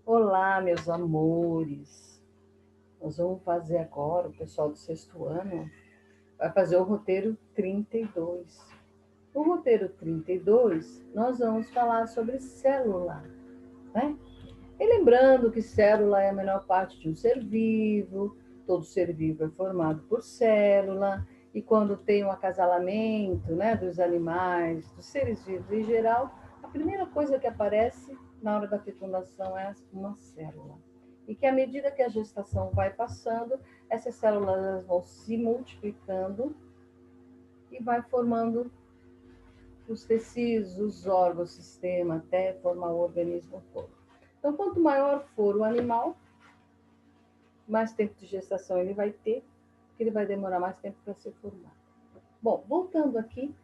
Olá, meus amores. Nós vamos fazer agora, o pessoal do sexto ano vai fazer o roteiro 32. O roteiro 32, nós vamos falar sobre célula, né? E lembrando que célula é a menor parte de um ser vivo, todo ser vivo é formado por célula, e quando tem um acasalamento, né, dos animais, dos seres vivos em geral, a primeira coisa que aparece na hora da fecundação é uma célula. E que à medida que a gestação vai passando, essas células vão se multiplicando e vai formando os tecidos, os órgãos, o sistema, até formar o organismo todo. Então, quanto maior for o animal, mais tempo de gestação ele vai ter, porque ele vai demorar mais tempo para ser formado. Bom, voltando aqui,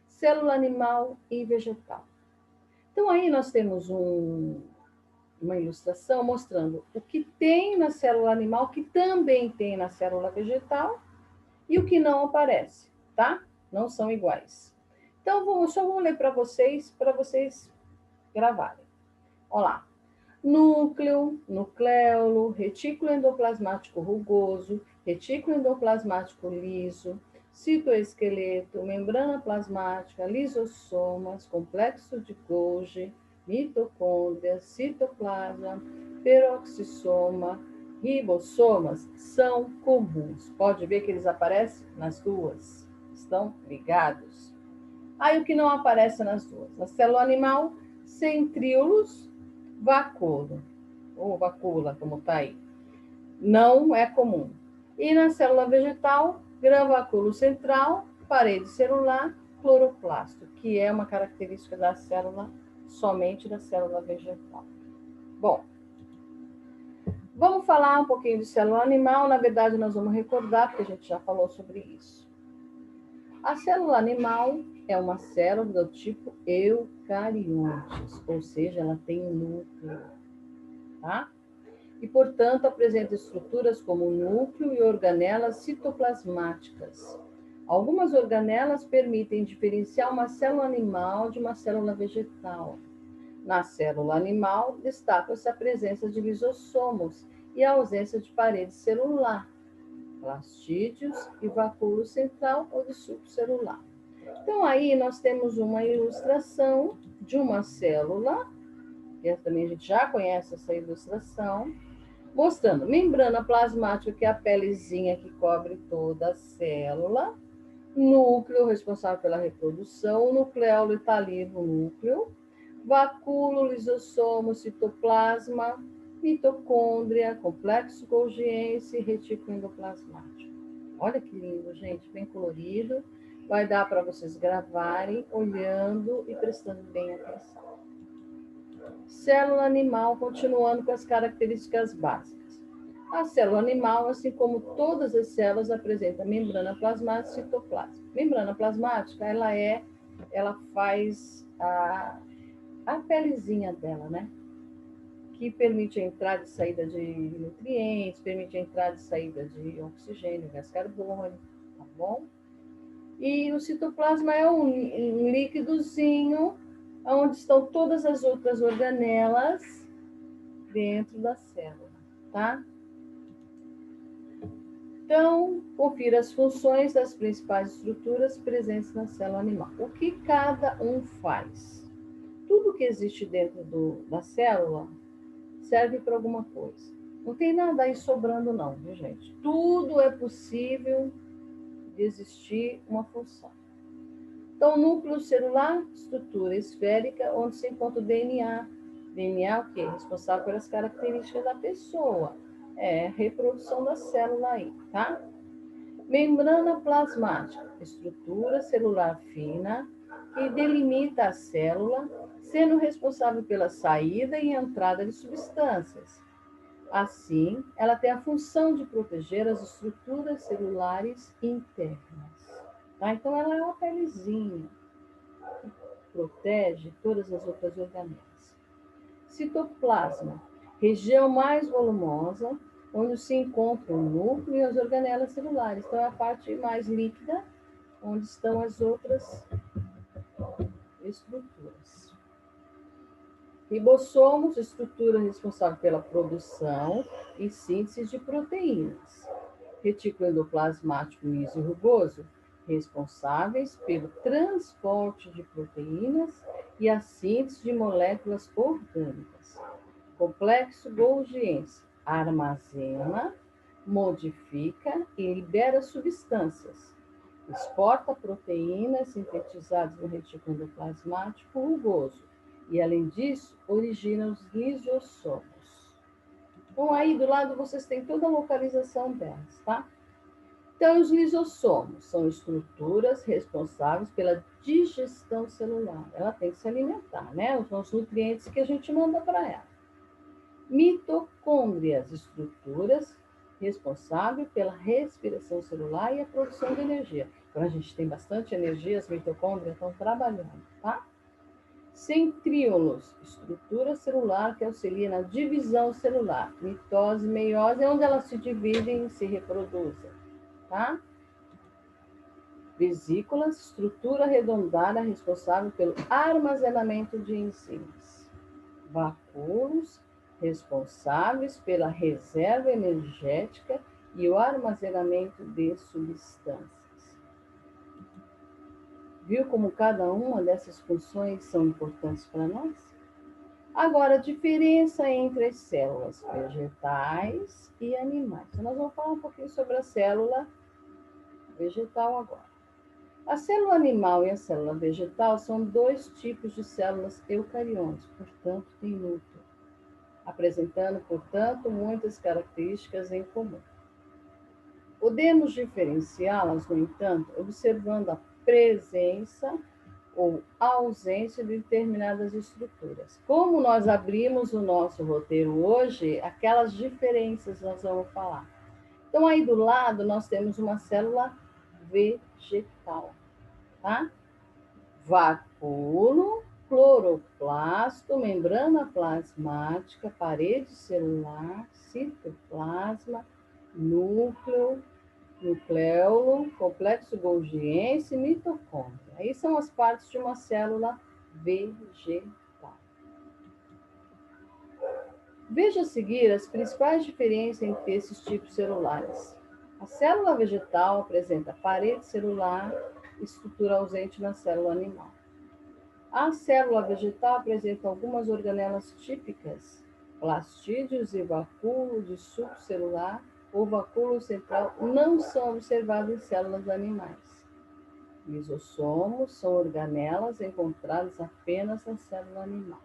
célula animal e vegetal. Então, aí nós temos uma ilustração mostrando o que tem na célula animal, que também tem na célula vegetal, e o que não aparece, tá? Não são iguais. Então, só vou ler para vocês gravarem. Olá. Núcleo, nucleolo, retículo endoplasmático rugoso, retículo endoplasmático liso, citoesqueleto, membrana plasmática, lisossomas, complexo de Golgi, mitocôndria, citoplasma, peroxissoma, ribossomas são comuns. Pode ver que eles aparecem nas duas, estão ligados. Aí o que não aparece nas duas? Na célula animal, centríolos, vacúolo, ou vacula, como está aí. Não é comum. E na célula vegetal, granvacúolo central, parede celular, cloroplasto, que é uma característica da célula, somente da célula vegetal. Bom, vamos falar um pouquinho de célula animal. Na verdade, nós vamos recordar, porque a gente já falou sobre isso. A célula animal é uma célula do tipo eucariontes, ou seja, ela tem um núcleo, tá? E, portanto, apresenta estruturas como núcleo e organelas citoplasmáticas. Algumas organelas permitem diferenciar uma célula animal de uma célula vegetal. Na célula animal, destaca-se a presença de lisossomos e a ausência de parede celular, plastídeos e vacúolo central ou de suco celular. Então, aí nós temos uma ilustração de uma célula, que também a gente já conhece essa ilustração, mostrando membrana plasmática, que é a pelezinha que cobre toda a célula, núcleo responsável pela reprodução, nucleolo está ali no núcleo, vacúolo, lisossomo, citoplasma, mitocôndria, complexo golgiense, retículo endoplasmático. Olha que lindo, gente, bem colorido. Vai dar para vocês gravarem, olhando e prestando bem atenção. Célula animal, continuando com as características básicas. A célula animal, assim como todas as células, apresenta membrana plasmática e citoplasma. Membrana plasmática, ela faz a pelezinha dela, né? Que permite a entrada e saída de nutrientes, permite a entrada e saída de oxigênio, gás carbônico, tá bom? E o citoplasma é um líquidozinho onde estão todas as outras organelas dentro da célula, tá? Então, confira as funções das principais estruturas presentes na célula animal. O que cada um faz? Tudo que existe dentro da célula serve para alguma coisa. Não tem nada aí sobrando não, viu, gente? Tudo é possível de existir uma função. Então, núcleo celular, estrutura esférica, onde se encontra o DNA. DNA é o quê? Responsável pelas características da pessoa. É a reprodução da célula aí, tá? Membrana plasmática, estrutura celular fina que delimita a célula, sendo responsável pela saída e entrada de substâncias. Assim, ela tem a função de proteger as estruturas celulares internas. Tá? Então, ela é uma pelezinha que protege todas as outras organelas. Citoplasma, região mais volumosa, onde se encontra o núcleo e as organelas celulares. Então, é a parte mais líquida, onde estão as outras estruturas. Ribossomos, estrutura responsável pela produção e síntese de proteínas. Retículo endoplasmático liso e rugoso, responsáveis pelo transporte de proteínas e a síntese de moléculas orgânicas. Complexo Golgiense, armazena, modifica e libera substâncias. Exporta proteínas sintetizadas no retículo endoplasmático rugoso e, além disso, origina os lisossomos. Então, aí do lado vocês têm toda a localização delas, tá? Então, os lisossomos são estruturas responsáveis pela digestão celular. Ela tem que se alimentar, né? São os nutrientes que a gente manda para ela. Mitocôndrias, estruturas responsáveis pela respiração celular e a produção de energia. Quando a gente tem bastante energia, as mitocôndrias estão trabalhando, tá? Centríolos, estrutura celular que auxilia na divisão celular. Mitose, meiose é onde elas se dividem e se reproduzem, tá? Vesículas, estrutura arredondada responsável pelo armazenamento de enzimas. Vacúolos, responsáveis pela reserva energética e o armazenamento de substâncias. Viu como cada uma dessas funções são importantes para nós? Agora, a diferença entre as células vegetais e animais. Então, nós vamos falar um pouquinho sobre a célula vegetal agora. A célula animal e a célula vegetal são dois tipos de células eucariontes, portanto, têm núcleo, apresentando, portanto, muitas características em comum. Podemos diferenciá-las, no entanto, observando a presença ou ausência de determinadas estruturas. Como nós abrimos o nosso roteiro hoje, aquelas diferenças nós vamos falar. Então, aí do lado, nós temos uma célula vegetal, tá? Vacúolo, cloroplasto, membrana plasmática, parede celular, citoplasma, núcleo, nucleolo, complexo golgiense e mitocôndria. Aí são as partes de uma célula vegetal. Veja a seguir as principais diferenças entre esses tipos celulares. A célula vegetal apresenta parede celular, estrutura ausente na célula animal. A célula vegetal apresenta algumas organelas típicas, plastídeos e vacúolo de suco celular ou vacúolo central não são observados em células animais. Lisossomos são organelas encontradas apenas na célula animal.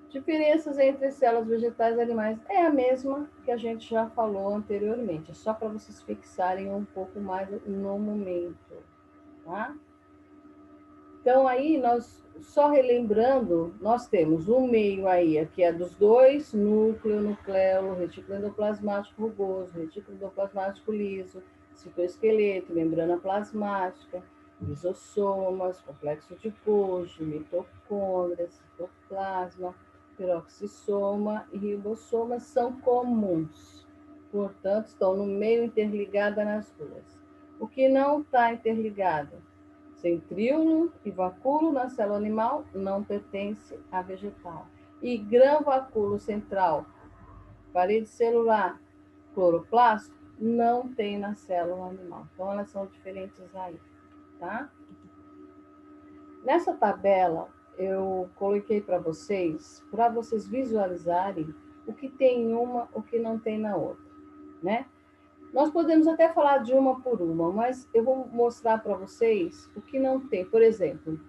Diferenças entre células vegetais e animais é a mesma que a gente já falou anteriormente, é só para vocês fixarem um pouco mais no momento, tá? Então, aí, nós, só relembrando, nós temos um meio aí, que é dos dois, núcleo, nucleolo, retículo endoplasmático rugoso, retículo endoplasmático liso, citoesqueleto, membrana plasmática, lisossomas, complexo de Golgi, mitocôndrias, citoplasma, peroxissoma e ribossomas são comuns. Portanto, estão no meio interligada nas duas. O que não está interligado? Centríolo e vacúolo na célula animal não pertence à vegetal. E grão-vacúolo central, parede celular, cloroplasto, não tem na célula animal. Então, elas são diferentes aí, tá? Nessa tabela, eu coloquei para vocês visualizarem o que tem em uma, o que não tem na outra, né? Nós podemos até falar de uma por uma, mas eu vou mostrar para vocês o que não tem. Por exemplo,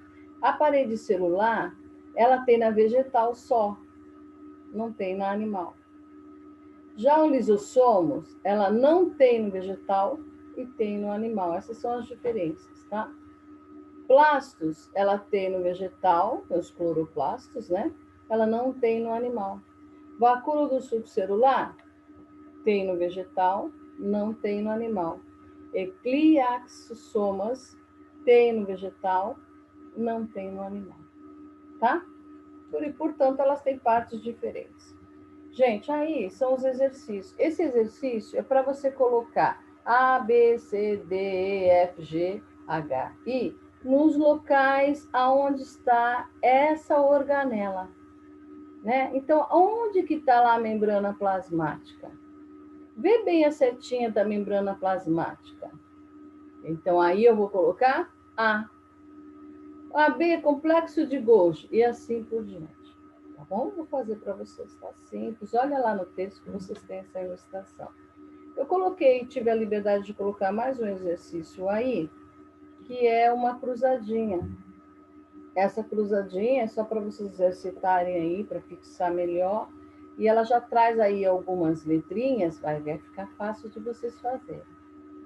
a parede celular, ela tem na vegetal só, não tem na animal. Já o lisossomos, ela não tem no vegetal e tem no animal. Essas são as diferenças, tá? Plastos, ela tem no vegetal, os cloroplastos, né? Ela não tem no animal. Vacúolo do subcelular, tem no vegetal, não tem no animal. Ecliaxossomas tem no vegetal, não tem no animal, tá? Portanto, elas têm partes diferentes. Gente, aí são os exercícios. Esse exercício é para você colocar A, B, C, D, E, F, G, H, I nos locais aonde está essa organela, né? Então, onde que está lá a membrana plasmática? Vê bem a setinha da membrana plasmática. Então, aí eu vou colocar A. A B, complexo de Golgi, e assim por diante. Tá bom? Vou fazer para vocês, tá simples. Olha lá no texto que vocês têm essa ilustração. Eu coloquei, tive a liberdade de colocar mais um exercício aí, que é uma cruzadinha. Essa cruzadinha é só para vocês exercitarem aí, para fixar melhor. E ela já traz aí algumas letrinhas, vai ficar fácil de vocês fazerem.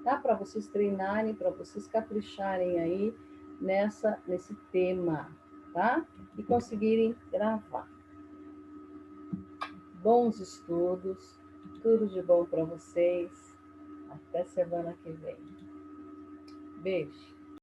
Tá? Para vocês treinarem, para vocês capricharem aí nesse tema, tá? E conseguirem gravar. Bons estudos, tudo de bom para vocês. Até semana que vem. Beijo.